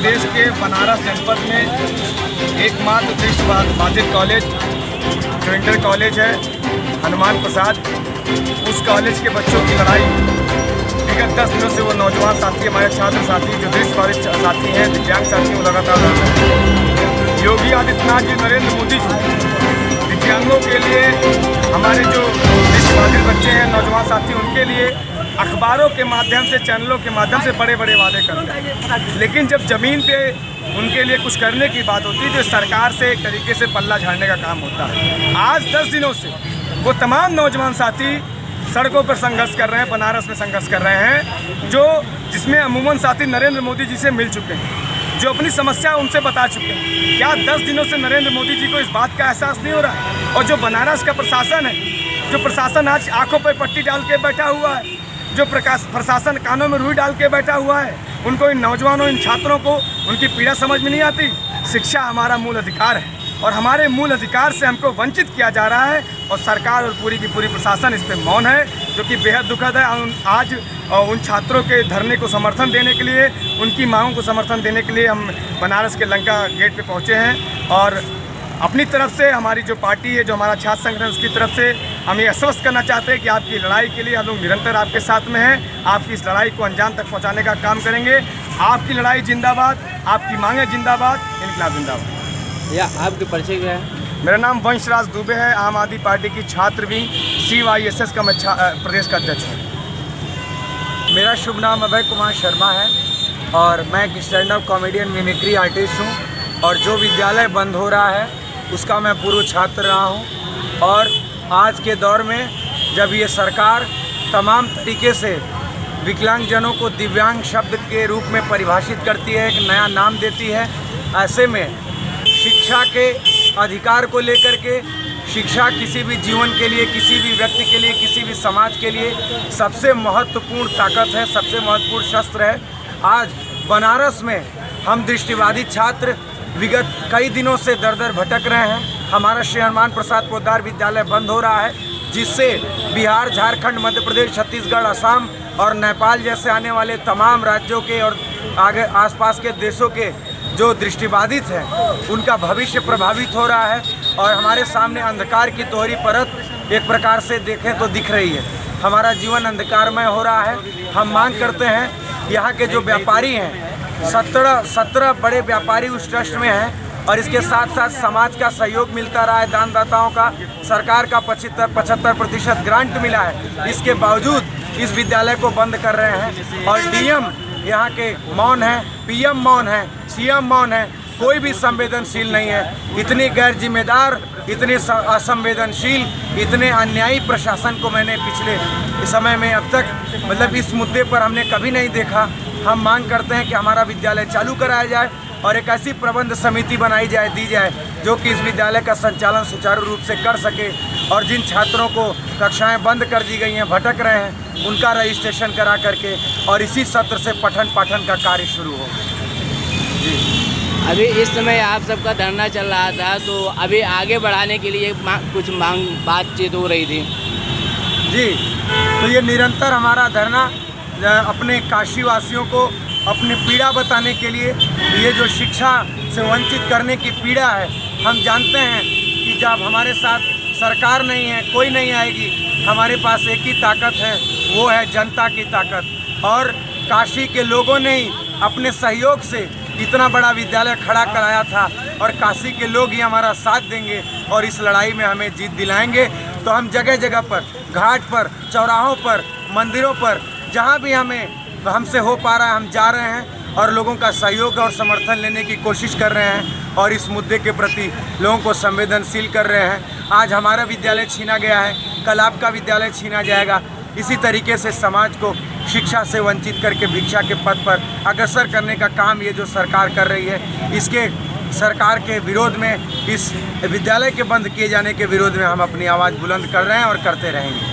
प्रदेश के बनारस जनपद में एकमात्र दृष्टिबाधित कॉलेज जो इंटर कॉलेज है हनुमान प्रसाद, उस कॉलेज के बच्चों की लड़ाई विगत 10 दिनों से वो नौजवान साथी, हमारे छात्र साथी जो दृष्टिबाधित साथी हैं, दिव्यांग साथी, वो लगातार योगी आदित्यनाथ जी, नरेंद्र मोदी जी दिव्यांगों के लिए, हमारे जो दृष्टिबाधित बच्चे हैं, नौजवान साथी, उनके लिए अखबारों के माध्यम से, चैनलों के माध्यम से बड़े बड़े वादे करते हैं, लेकिन जब ज़मीन पे उनके लिए कुछ करने की बात होती है तो सरकार से एक तरीके से पल्ला झाड़ने का काम होता है। आज 10 दिनों से वो तमाम नौजवान साथी सड़कों पर संघर्ष कर रहे हैं, बनारस में संघर्ष कर रहे हैं, जिसमें अमूमन साथी नरेंद्र मोदी जी से मिल चुके हैं, जो अपनी समस्या उनसे बता चुके हैं। क्या 10 दिनों से नरेंद्र मोदी जी को इस बात का एहसास नहीं हो रहा है? और जो बनारस का प्रशासन है, जो प्रशासन आज आंखों पर पट्टी डाल के बैठा हुआ है, जो प्रशासन कानों में रुई डाल के बैठा हुआ है, उनको, इन नौजवानों, इन छात्रों को उनकी पीड़ा समझ में नहीं आती। शिक्षा हमारा मूल अधिकार है और हमारे मूल अधिकार से हमको वंचित किया जा रहा है और सरकार और पूरी की पूरी प्रशासन इस पे मौन है, जो कि बेहद दुखद है। आज उन छात्रों के धरने को समर्थन देने के लिए, उनकी मांगों को समर्थन देने के लिए हम बनारस के लंका गेट पे पहुँचे हैं और अपनी तरफ से, हमारी जो पार्टी है, जो हमारा छात्र संगठन, उसकी तरफ से हम ये आश्वस्त करना चाहते हैं कि आपकी लड़ाई के लिए हम लोग निरंतर आपके साथ में हैं। आपकी इस लड़ाई को अंजाम तक पहुंचाने का काम करेंगे। आपकी लड़ाई जिंदाबाद, आपकी मांगे जिंदाबाद, इनकलाब जिंदाबाद। या आपके परिचय क्या है? मेरा नाम वंशराज दुबे है, आम आदमी पार्टी की छात्र विंग CYSS का मैं प्रदेश का अध्यक्ष हूँ। मेरा शुभ नाम अभय कुमार शर्मा है और मैं एक stand up comedian, mimicry artist हूँ और जो विद्यालय बंद हो रहा है उसका मैं पूर्व छात्र रहा हूँ। और आज के दौर में जब ये सरकार तमाम तरीके से विकलांगजनों को दिव्यांग शब्द के रूप में परिभाषित करती है, एक नया नाम देती है, ऐसे में शिक्षा के अधिकार को लेकर के, शिक्षा किसी भी जीवन के लिए, किसी भी व्यक्ति के लिए, किसी भी समाज के लिए सबसे महत्वपूर्ण ताकत है, सबसे महत्वपूर्ण शस्त्र है। आज बनारस में हम दृष्टिबाधित छात्र विगत कई दिनों से दर दर भटक रहे हैं। हमारा श्री हनुमान प्रसाद पोद्दार विद्यालय बंद हो रहा है, जिससे बिहार, झारखंड, मध्य प्रदेश, छत्तीसगढ़, असम और नेपाल जैसे आने वाले तमाम राज्यों के और आगे आसपास के देशों के जो दृष्टिबाधित हैं उनका भविष्य प्रभावित हो रहा है। और हमारे सामने अंधकार की दोहरी परत एक प्रकार से देखें तो दिख रही है। हमारा जीवन अंधकारमय हो रहा है। हम मांग करते हैं, यहाँ के जो व्यापारी हैं, 17 बड़े व्यापारी उस ट्रस्ट में हैं और इसके साथ साथ समाज का सहयोग मिलता रहा है, दानदाताओं का, सरकार का 75% ग्रांट मिला है। इसके बावजूद इस विद्यालय को बंद कर रहे हैं और DM यहाँ के मौन है, PM मौन है, CM मौन है, कोई भी संवेदनशील नहीं है। इतनी गैर जिम्मेदार, इतने असंवेदनशील, इतने अन्यायी प्रशासन को मैंने पिछले समय में अब तक, मतलब इस मुद्दे पर हमने कभी नहीं देखा। हम मांग करते हैं कि हमारा विद्यालय चालू कराया जाए और एक ऐसी प्रबंध समिति बनाई जाए, दी जाए, जो कि इस विद्यालय का संचालन सुचारू रूप से कर सके और जिन छात्रों को कक्षाएं बंद कर दी गई हैं, भटक रहे हैं, उनका रजिस्ट्रेशन करा करके और इसी सत्र से पठन पाठन का कार्य शुरू हो। अभी इस समय आप सबका धरना चल रहा था, तो अभी आगे बढ़ाने के लिए कुछ बातचीत हो रही थी जी। तो ये निरंतर हमारा धरना अपने काशीवासियों को अपनी पीड़ा बताने के लिए, ये जो शिक्षा से वंचित करने की पीड़ा है, हम जानते हैं कि जब हमारे साथ सरकार नहीं है, कोई नहीं आएगी, हमारे पास एक ही ताकत है, वो है जनता की ताकत। और काशी के लोगों ने ही अपने सहयोग से इतना बड़ा विद्यालय खड़ा कराया था और काशी के लोग ही हमारा साथ देंगे और इस लड़ाई में हमें जीत दिलाएंगे। तो हम जगह जगह पर, घाट पर, चौराहों पर, मंदिरों पर, जहाँ भी हमसे हो पा रहा है, हम जा रहे हैं और लोगों का सहयोग और समर्थन लेने की कोशिश कर रहे हैं और इस मुद्दे के प्रति लोगों को संवेदनशील कर रहे हैं। आज हमारा विद्यालय छीना गया है, कल आपका विद्यालय छीना जाएगा। इसी तरीके से समाज को शिक्षा से वंचित करके भिक्षा के पद पर अग्रसर करने का काम ये जो सरकार कर रही है, इसके सरकार के विरोध में, इस विद्यालय के बंद किए जाने के विरोध में हम अपनी आवाज़ बुलंद कर रहे हैं और करते रहेंगे।